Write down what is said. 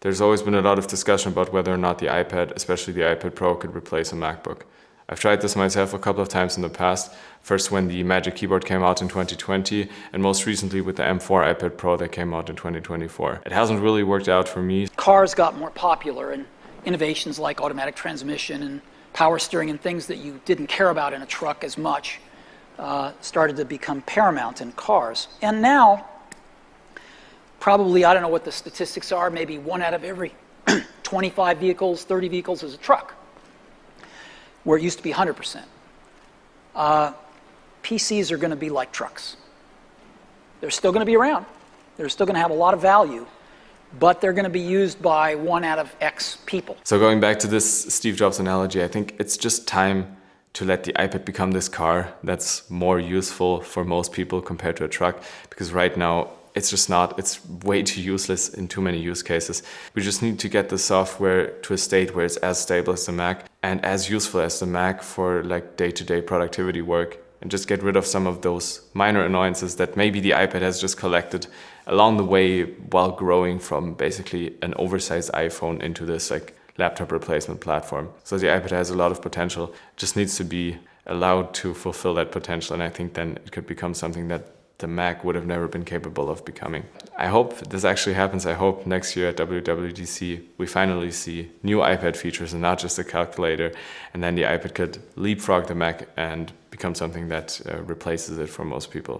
There's always been a lot of discussion about whether or not the iPad, especially the iPad Pro, could replace a MacBook. I've tried this myself a couple of times in the past, first when the Magic Keyboard came out in 2020, and most recently with the M4 iPad Pro that came out in 2024. It hasn't really worked out for me. Cars got more popular, and innovations like automatic transmission and power steering and things that you didn't care about in a truck as much started to become paramount in cars. And now, probably, I don't know what the statistics are, maybe 1 out of every 25 vehicles, 30 vehicles is a truck, where it used to be 100%. PCs are going to be like trucks. They're still going to be around. They're still going to have a lot of value, but they're going to be used by 1 out of X people. So going back to this Steve Jobs analogy, I think it's just time to let the iPad become this car that's more useful for most people compared to a truck, because right now it's just not, it's way too useless in too many use cases. We just need to get the software to a state where it's as stable as the Mac and as useful as the Mac for like day-to-day productivity work, and just get rid of some of those minor annoyances that maybe the iPad has just collected along the way while growing from basically an oversized iPhone into this like laptop replacement platform. So the iPad has a lot of potential, it just needs to be allowed to fulfill that potential, and I think then it could become something that the Mac would have never been capable of becoming. I hope this actually happens. I hope next year at WWDC we finally see new iPad features and not just a calculator, and then the iPad could leapfrog the Mac and become something that replaces it for most people.